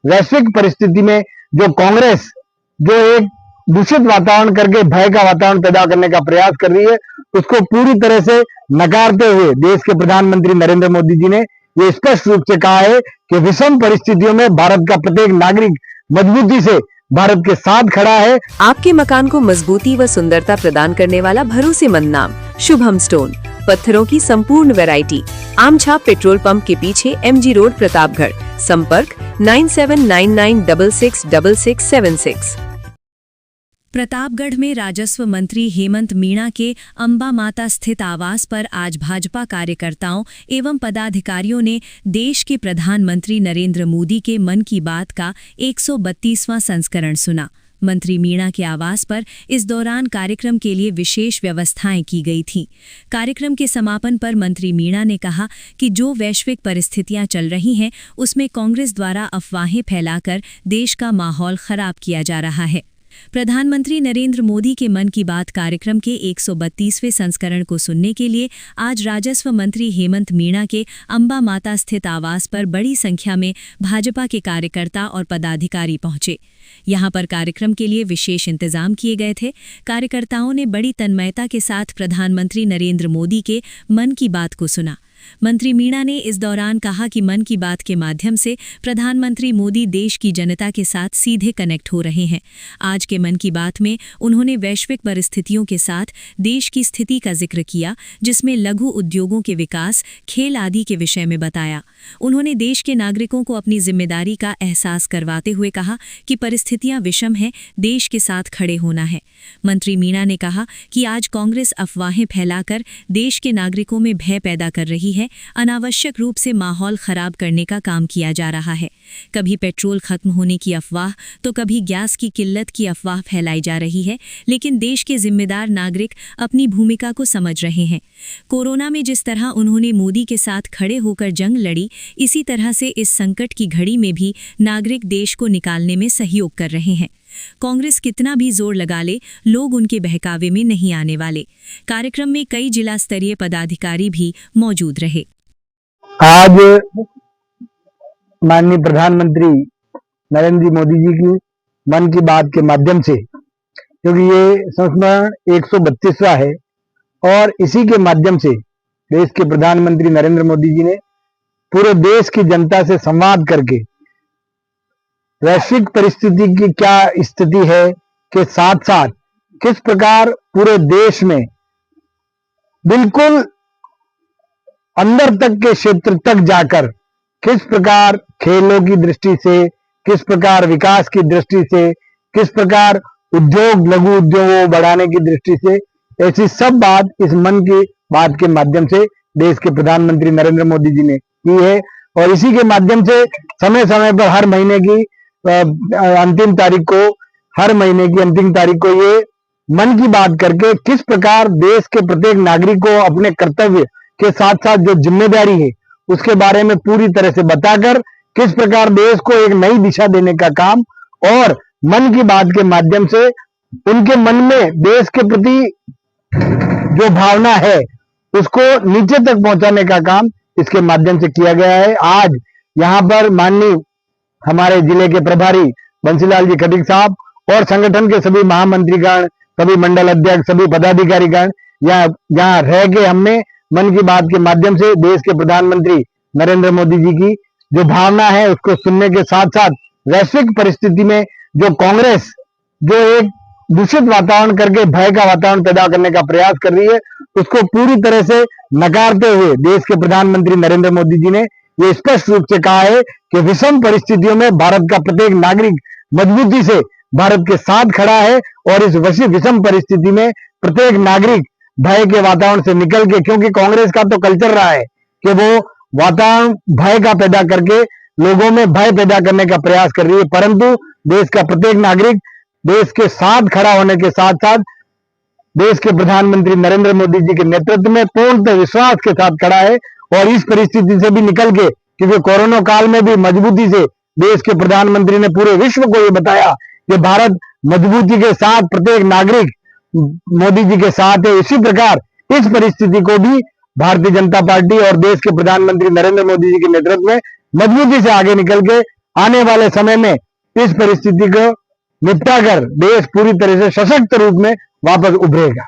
वैश्विक परिस्थिति में जो कांग्रेस जो एक दूषित वातावरण करके भय का वातावरण पैदा करने का प्रयास कर रही है, उसको पूरी तरह से नकारते हुए देश के प्रधानमंत्री नरेंद्र मोदी जी ने ये स्पष्ट रूप से कहा है कि विषम परिस्थितियों में भारत का प्रत्येक नागरिक मजबूती से भारत के साथ खड़ा है। आपके मकान को मजबूती व सुंदरता प्रदान करने वाला भरोसेमंद नाम शुभम स्टोन। पत्थरों की संपूर्ण वैरायटी, आमछाप पेट्रोल पंप के पीछे, MG रोड, प्रतापगढ़। संपर्क 9799666676। प्रतापगढ़ में राजस्व मंत्री हेमंत मीणा के अंबा माता स्थित आवास पर आज भाजपा कार्यकर्ताओं एवं पदाधिकारियों ने देश के प्रधानमंत्री नरेंद्र मोदी के मन की बात का 132वां संस्करण सुना। मंत्री मीणा के आवास पर इस दौरान कार्यक्रम के लिए विशेष व्यवस्थाएं की गई थीं। कार्यक्रम के समापन पर मंत्री मीणा ने कहा कि जो वैश्विक परिस्थितियां चल रही हैं, उसमें कांग्रेस द्वारा अफवाहें फैलाकर देश का माहौल खराब किया जा रहा है। प्रधानमंत्री नरेंद्र मोदी के मन की बात कार्यक्रम के 132वें संस्करण को सुनने के लिए आज राजस्व मंत्री हेमंत मीणा के अंबा माता स्थित आवास पर बड़ी संख्या में भाजपा के कार्यकर्ता और पदाधिकारी पहुंचे। यहां पर कार्यक्रम के लिए विशेष इंतजाम किए गए थे। कार्यकर्ताओं ने बड़ी तन्मयता के साथ प्रधानमंत्री नरेंद्र मोदी के मन की बात को सुना। मंत्री मीणा ने इस दौरान कहा कि मन की बात के माध्यम से प्रधानमंत्री मोदी देश की जनता के साथ सीधे कनेक्ट हो रहे हैं। आज के मन की बात में उन्होंने वैश्विक परिस्थितियों के साथ देश की स्थिति का जिक्र किया, जिसमें लघु उद्योगों के विकास, खेल आदि के विषय में बताया। उन्होंने देश के नागरिकों को अपनी जिम्मेदारी का एहसास करवाते हुए कहा कि परिस्थितियां विषम हैं, देश के साथ खड़े होना है। मंत्री मीणा ने कहा कि आज कांग्रेस अफवाहें फैलाकर देश के नागरिकों में भय पैदा कर रही है। अनावश्यक रूप से माहौल खराब करने का काम किया जा रहा है। कभी पेट्रोल खत्म होने की अफवाह तो कभी गैस की किल्लत की अफवाह फैलाई जा रही है, लेकिन देश के जिम्मेदार नागरिक अपनी भूमिका को समझ रहे हैं। कोरोना में जिस तरह उन्होंने मोदी के साथ खड़े होकर जंग लड़ी, इसी तरह से इस संकट की घड़ी में भी नागरिक देश को निकालने में सहयोग कर रहे हैं। कांग्रेस कितना भी जोर लगा ले, लोग उनके बहकावे में नहीं आने वाले। कार्यक्रम में कई जिला स्तरीय पदाधिकारी भी मौजूद रहे। आज माननीय प्रधानमंत्री नरेंद्र मोदी जी की मन की बात के माध्यम से, क्योंकि ये संस्मरण 132वां है और इसी के माध्यम से देश के प्रधानमंत्री नरेंद्र मोदी जी ने पूरे देश की जनता से संवाद करके वैश्विक परिस्थिति की क्या स्थिति है के साथ साथ किस प्रकार पूरे देश में बिल्कुल अंदर तक के क्षेत्र तक जाकर किस प्रकार खेलों की दृष्टि से, किस प्रकार विकास की दृष्टि से, किस प्रकार उद्योग, लघु उद्योगों को बढ़ाने की दृष्टि से, ऐसी सब बात इस मन की बात के माध्यम से देश के प्रधानमंत्री नरेंद्र मोदी जी ने की है। और इसी के माध्यम से समय समय पर हर महीने की अंतिम तारीख को ये मन की बात करके किस प्रकार देश के प्रत्येक नागरिक को अपने कर्तव्य के साथ साथ जो जिम्मेदारी है उसके बारे में पूरी तरह से बताकर किस प्रकार देश को एक नई दिशा देने का काम और मन की बात के माध्यम से उनके मन में देश के प्रति जो भावना है उसको नीचे तक पहुंचाने का काम इसके माध्यम से किया गया है। आज यहाँ पर माननीय हमारे जिले के प्रभारी बंसीलाल जी खटीक साहब और संगठन के सभी महामंत्रीगण, सभी मंडल अध्यक्ष, सभी पदाधिकारीगण यहाँ रह के हमने मन की बात के माध्यम से देश के प्रधानमंत्री नरेंद्र मोदी जी की जो भावना है उसको सुनने के साथ साथ वैश्विक परिस्थिति में जो कांग्रेस जो एक दूषित वातावरण करके भय का वातावरण पैदा करने का प्रयास कर रही है, उसको पूरी तरह से नकारते हुए देश के प्रधानमंत्री नरेंद्र मोदी जी ने ये स्पष्ट रूप से कहा है कि विषम परिस्थितियों में भारत का प्रत्येक नागरिक मजबूती से भारत के साथ खड़ा है और इस विषम परिस्थिति में प्रत्येक नागरिक भय के वातावरण से निकल के, क्योंकि कांग्रेस का तो कल्चर रहा है कि वो वातावरण भय का पैदा करके लोगों में भय पैदा करने का प्रयास कर रही है, परंतु देश का प्रत्येक नागरिक देश के साथ खड़ा होने के साथ साथ देश के प्रधानमंत्री नरेंद्र मोदी जी के नेतृत्व में पूर्ण विश्वास के साथ खड़ा है। और इस परिस्थिति से भी निकल के, क्योंकि कोरोना काल में भी मजबूती से देश के प्रधानमंत्री ने पूरे विश्व को ये बताया कि भारत मजबूती के साथ प्रत्येक नागरिक मोदी जी के साथ है। इसी प्रकार इस परिस्थिति को भी भारतीय जनता पार्टी और देश के प्रधानमंत्री नरेंद्र मोदी जी के नेतृत्व में मजबूती से आगे निकल के आने वाले समय में इस परिस्थिति को निपटाकर देश पूरी तरह से सशक्त रूप में वापस उभरेगा।